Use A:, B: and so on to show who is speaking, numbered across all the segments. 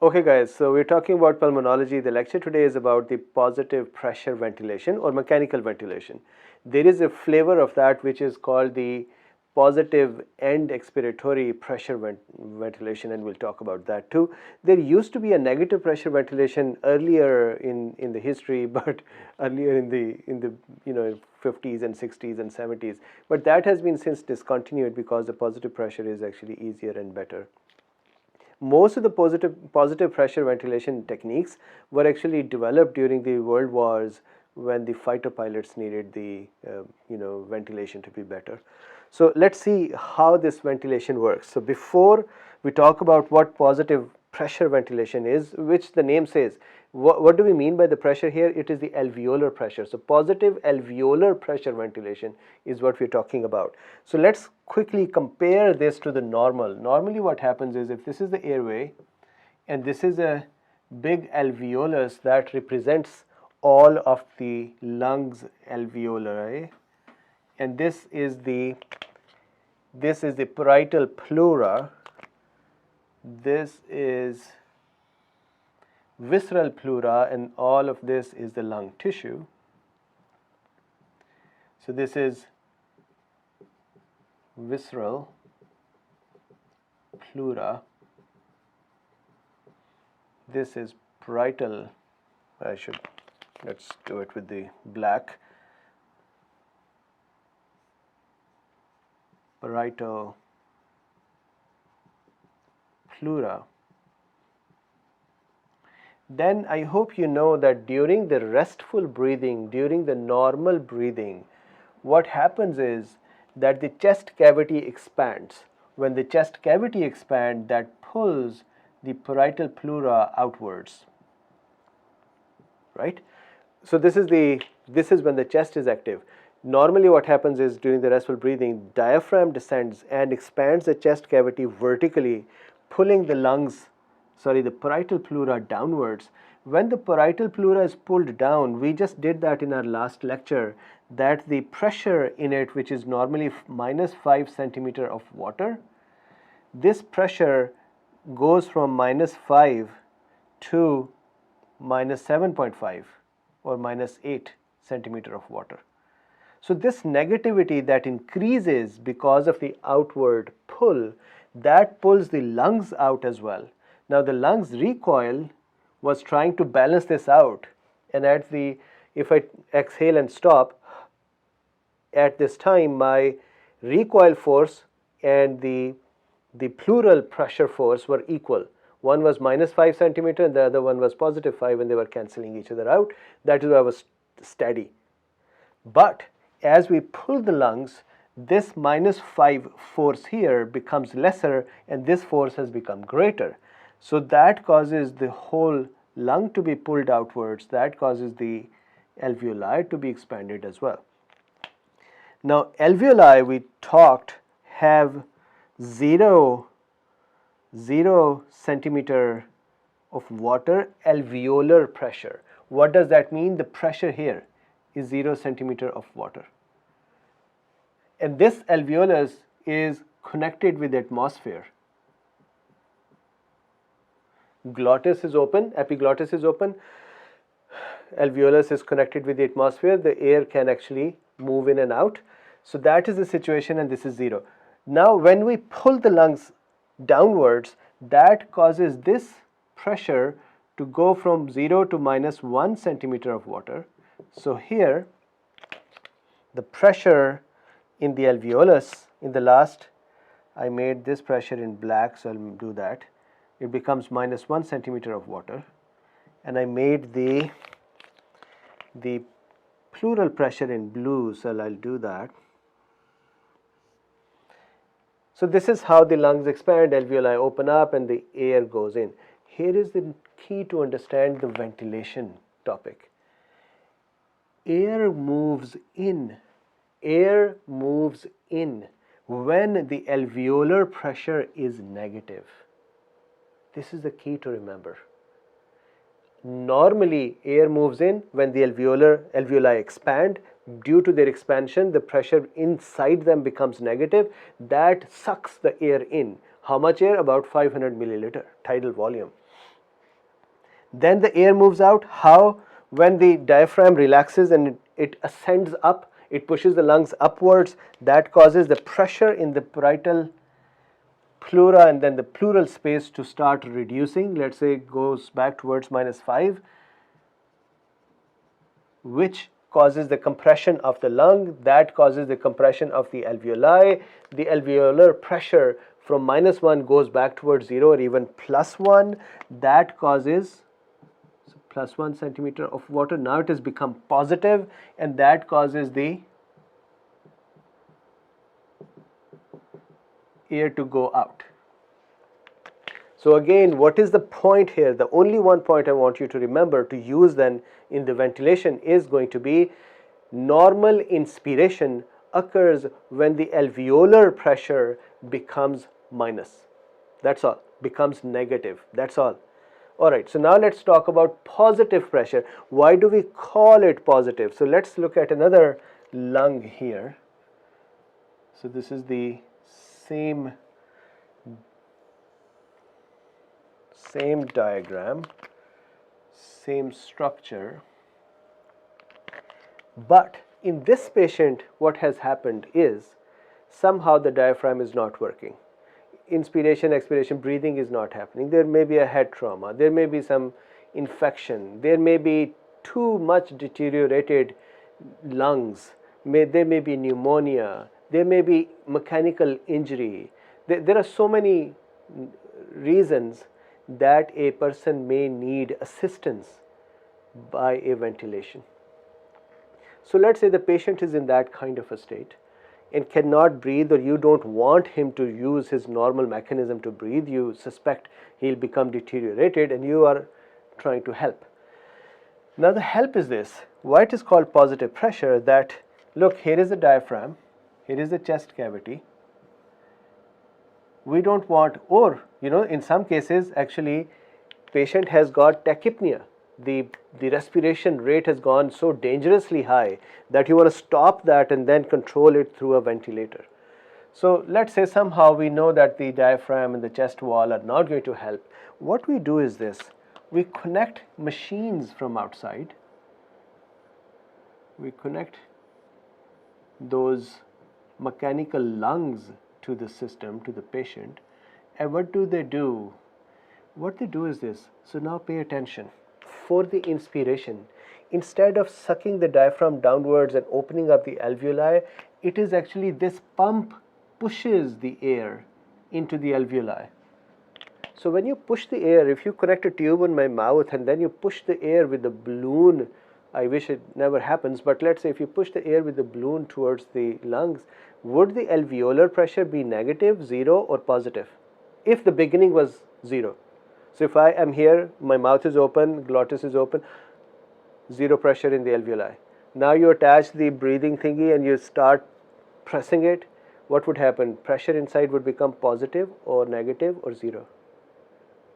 A: Okay guys, so we're talking about pulmonology. The lecture today is about the positive pressure ventilation or mechanical ventilation. There is a flavor of that which is called the positive end expiratory pressure ventilation, and we'll talk about that too. There used to be a negative pressure ventilation earlier in the history, but earlier in the 50s and 60s and 70s, but that has been since discontinued because the positive pressure is actually easier and better. Most of the positive pressure ventilation techniques were actually developed during the world wars when the fighter pilots needed the ventilation to be better. So let's see how this ventilation works. So before we talk about what positive pressure ventilation is, which the name says, what do we mean by the pressure here? It is the alveolar pressure. So positive alveolar pressure ventilation is what we're talking about. So let's quickly compare this to the normal. Normally what happens is, if this is the airway and this is a big alveolus that represents all of the lungs alveoli, and this is the parietal pleura, this is visceral pleura, and all of this is the lung tissue. So this is visceral pleura, this is parietal, let's do it with the black, parietal pleura. Then I hope you know that during the restful breathing, during the normal breathing, what happens is that the chest cavity expands. When the chest cavity expands, that pulls the parietal pleura outwards, right? So this is when the chest is active. Normally what happens is, during the restful breathing, diaphragm descends and expands the chest cavity vertically, pulling the parietal pleura downwards. When the parietal pleura is pulled down, we just did that in our last lecture, that the pressure in it, which is normally -5 centimeter of water, this pressure goes from -5 to -7.5 or -8 centimeter of water. So this negativity that increases because of the outward pull, that pulls the lungs out as well. Now the lungs recoil was trying to balance this out, and if I exhale and stop, at this time my recoil force and the pleural pressure force were equal. One was -5 centimeter and the other one was +5, and they were cancelling each other out. That is why I was steady. But as we pull the lungs, this -5 force here becomes lesser and this force has become greater. So that causes the whole lung to be pulled outwards. That causes the alveoli to be expanded as well. Now alveoli, we talked, have 0 centimeter of water alveolar pressure. What does that mean? The pressure here is 0 centimeter of water. And this alveolus is connected with the atmosphere. Glottis is open, epiglottis is open, alveolus is connected with the atmosphere. The air can actually move in and out. So that is the situation, and this is 0. Now when we pull the lungs downwards, that causes this pressure to go from 0 to -1 centimeter of water. So here the pressure in the alveolus, in the last I made this pressure in black, so I'll do that. It becomes -1 centimeter of water, and I made the pleural pressure in blue, so I'll do that. So this is how the lungs expand, alveoli open up and the air goes in. Here is the key to understand the ventilation topic. Air moves in. Air moves in when the alveolar pressure is negative. This is the key to remember. Normally air moves in when the alveoli expand. Due to their expansion, the pressure inside them becomes negative. That sucks the air in. How much air? About 500 milliliter tidal volume. Then the air moves out. How? When the diaphragm relaxes and it ascends up, it pushes the lungs upwards. That causes the pressure in the parietal pleura and then the pleural space to start reducing. Let's say it goes back towards -5, which causes the compression of the lung. That causes the compression of the alveoli. The alveolar pressure from -1 goes back towards 0 or even +1. That causes +1 centimeter of water. Now it has become positive, and that causes the air to go out. So again, what is the point here? The only one point I want you to remember to use then in the ventilation is going to be normal inspiration occurs when the alveolar pressure becomes minus. That's all. Becomes negative. That's all. Alright, so now let's talk about positive pressure. Why do we call it positive? So let's look at another lung here. So this is the same diagram, same structure, but in this patient what has happened is somehow the diaphragm is not working. Inspiration, expiration, breathing is not happening. There may be a head trauma, there may be some infection, there may be too much deteriorated lungs, there may be pneumonia, there may be mechanical injury. There are so many reasons that a person may need assistance by a ventilation. So let's say the patient is in that kind of a state and cannot breathe, or you don't want him to use his normal mechanism to breathe. You suspect he'll become deteriorated and you are trying to help. Now the help is this. Why it is called positive pressure? That look, here is the diaphragm, here is the chest cavity. We don't want, or in some cases actually patient has got tachypnea. The respiration rate has gone so dangerously high that you want to stop that and then control it through a ventilator. So let's say somehow we know that the diaphragm and the chest wall are not going to help. What we do is this. We connect machines from outside. We connect those mechanical lungs to the system, to the patient. And what do? What they do is this. So now pay attention. For the inspiration, instead of sucking the diaphragm downwards and opening up the alveoli, it is actually this pump pushes the air into the alveoli. So when you push the air, if you connect a tube in my mouth and then you push the air with the balloon, I wish it never happens, but let's say if you push the air with the balloon towards the lungs, would the alveolar pressure be negative, 0 or positive? If the beginning was 0. So if I am here, my mouth is open, glottis is open, 0 pressure in the alveoli. Now you attach the breathing thingy and you start pressing it, what would happen? Pressure inside would become positive or negative or 0?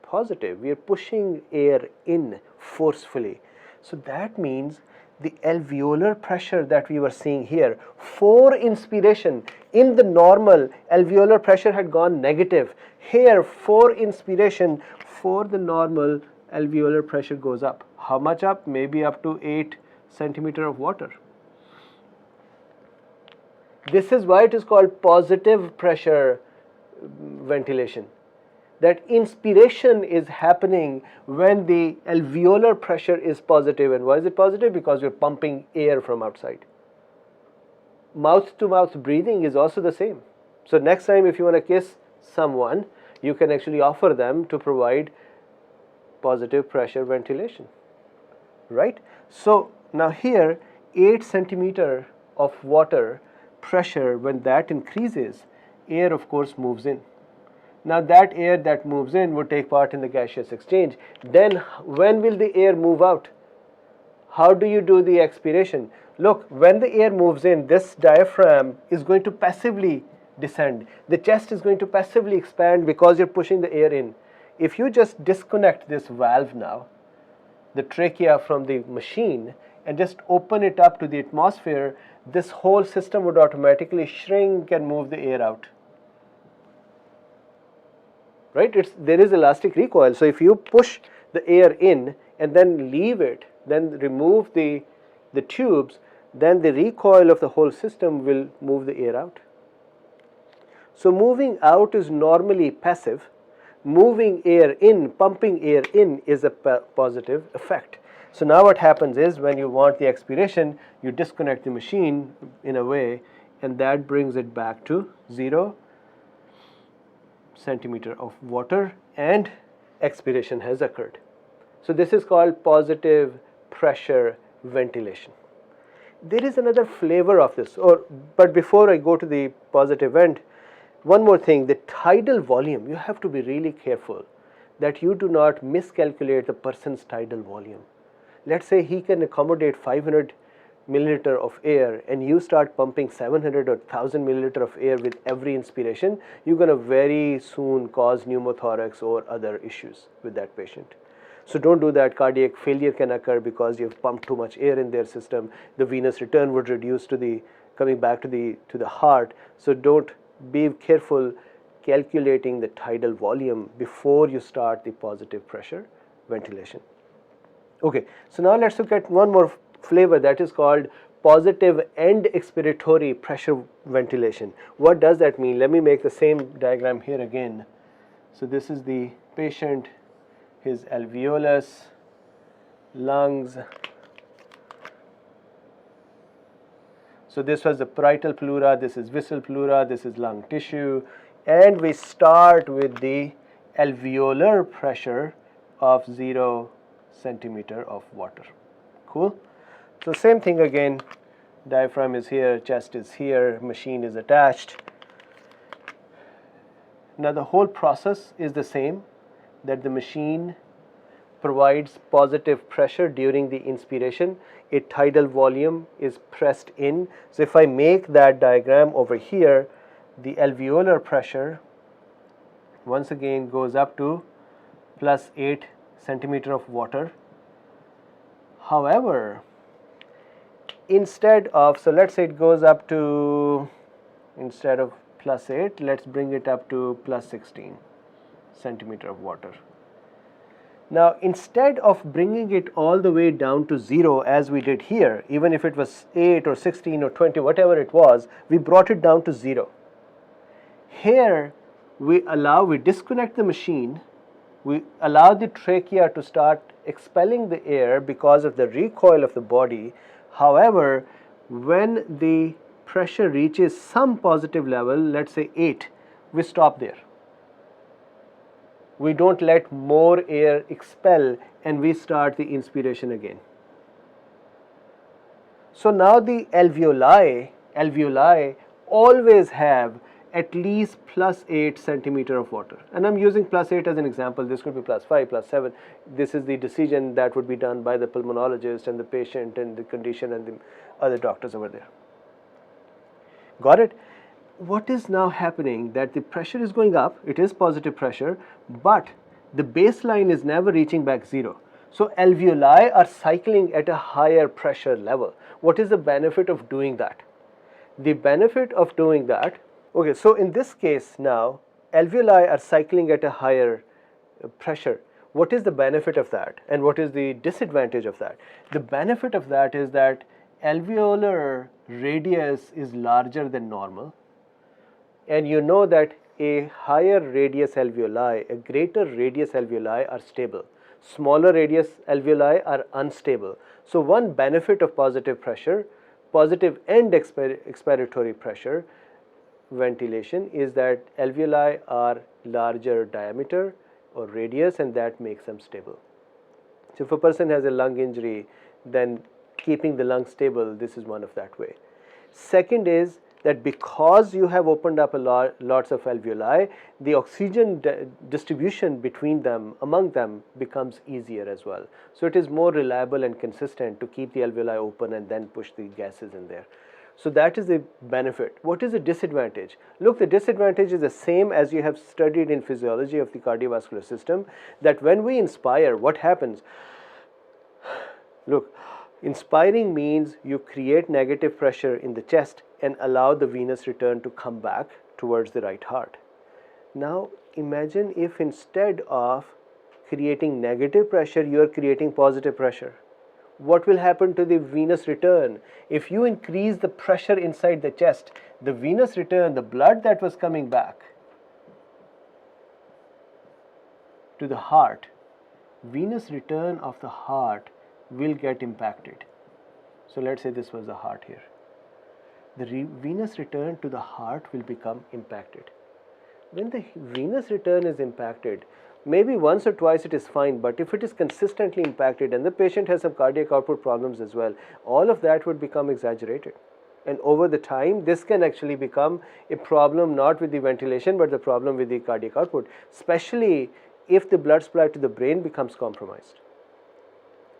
A: Positive. We are pushing air in forcefully. So that means the alveolar pressure that we were seeing here, for inspiration, in the normal, alveolar pressure had gone negative. Here, for inspiration, for the normal, alveolar pressure goes up. How much up? Maybe up to 8 centimeter of water. This is why it is called positive pressure ventilation. That inspiration is happening when the alveolar pressure is positive. And why is it positive? Because you're pumping air from outside. Mouth to mouth breathing is also the same. So next time if you want to kiss someone, you can actually offer them to provide positive pressure ventilation, right? So now here 8 centimeter of water pressure, when that increases, air of course moves in. Now that air that moves in would take part in the gaseous exchange. Then when will the air move out? How do you do the expiration? Look, when the air moves in, this diaphragm is going to passively descend. The chest is going to passively expand because you're pushing the air in. If you just disconnect this valve now, the trachea from the machine and just open it up to the atmosphere, this whole system would automatically shrink and move the air out. Right? There is elastic recoil. So if you push the air in and then leave it, then remove the tubes, then the recoil of the whole system will move the air out. So moving out is normally passive. Moving air in, pumping air in is a positive effect. So now what happens is when you want the expiration, you disconnect the machine in a way, and that brings it back to 0 centimeter of water and expiration has occurred. So this is called positive pressure ventilation. There is another flavor of this, but before I go to the positive end, one more thing, the tidal volume, you have to be really careful that you do not miscalculate the person's tidal volume. Let's say he can accommodate 500 milliliter of air and you start pumping 700 or 1000 milliliter of air with every inspiration, you're going to very soon cause pneumothorax or other issues with that patient. So don't do that. Cardiac failure can occur because you've pumped too much air in their system. The venous return would reduce to the coming back to the heart. So don't be careful calculating the tidal volume before you start the positive pressure ventilation. Okay, so now let's look at one more flavor that is called positive end expiratory pressure ventilation. What does that mean? Let me make the same diagram here again. So this is the patient, his alveolus, lungs. So this was the parietal pleura, this is visceral pleura, this is lung tissue, and we start with the alveolar pressure of 0 centimeter of water. Cool? So same thing again, diaphragm is here, chest is here, machine is attached. Now the whole process is the same, that the machine provides positive pressure during the inspiration. A tidal volume is pressed in. So if I make that diagram over here, the alveolar pressure once again goes up to plus 8 centimeter of water. However, instead of, so let's say it goes up to, instead of plus 8, let's bring it up to plus 16 centimeter of water. Now instead of bringing it all the way down to 0 as we did here, even if it was 8 or 16 or 20, whatever it was, we brought it down to 0. Here we disconnect the machine, we allow the trachea to start expelling the air because of the recoil of the body. However, when the pressure reaches some positive level, let's say 8, we stop there. We don't let more air expel and we start the inspiration again. So now the alveoli always have at least plus 8 centimeter of water. And I'm using plus 8 as an example. This could be plus 5, plus 7. This is the decision that would be done by the pulmonologist and the patient and the condition and the other doctors over there. Got it? What is now happening that the pressure is going up, it is positive pressure, but the baseline is never reaching back 0. So alveoli are cycling at a higher pressure level. What is the benefit of doing that? The benefit of doing that, okay, so in this case now, alveoli are cycling at a higher pressure. What is the benefit of that and what is the disadvantage of that? The benefit of that is that alveolar radius is larger than normal. And you know that a higher radius alveoli, a greater radius alveoli are stable. Smaller radius alveoli are unstable. So one benefit of positive pressure, positive end expiratory pressure ventilation is that alveoli are larger diameter or radius and that makes them stable. So if a person has a lung injury, then keeping the lung stable, this is one of that way. Second is that because you have opened up lots of alveoli, the oxygen distribution between them, among them, becomes easier as well. So it is more reliable and consistent to keep the alveoli open and then push the gases in there. So that is the benefit. What is the disadvantage? Look, the disadvantage is the same as you have studied in physiology of the cardiovascular system, that when we inspire, what happens? Look, inspiring means you create negative pressure in the chest and allow the venous return to come back towards the right heart. Now imagine if instead of creating negative pressure, you are creating positive pressure. What will happen to the venous return? If you increase the pressure inside the chest, the venous return, the blood that was coming back to the heart, venous return of the heart will get impacted. So let's say this was the heart here. The venous return to the heart will become impacted. When the venous return is impacted, maybe once or twice it is fine, but if it is consistently impacted and the patient has some cardiac output problems as well, all of that would become exaggerated. And over the time, this can actually become a problem not with the ventilation, but the problem with the cardiac output, especially if the blood supply to the brain becomes compromised.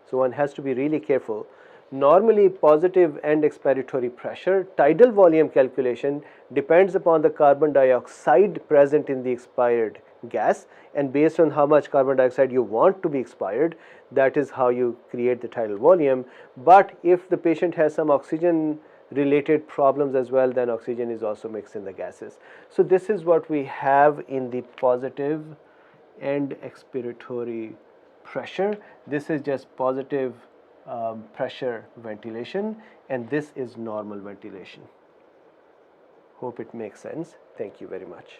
A: So one has to be really careful. Normally, positive end expiratory pressure, tidal volume calculation depends upon the carbon dioxide present in the expired gas, and based on how much carbon dioxide you want to be expired, that is how you create the tidal volume. But if the patient has some oxygen related problems as well, then oxygen is also mixed in the gases. So this is what we have in the positive end expiratory pressure. This is just positive pressure ventilation, and this is normal ventilation. Hope it makes sense. Thank you very much.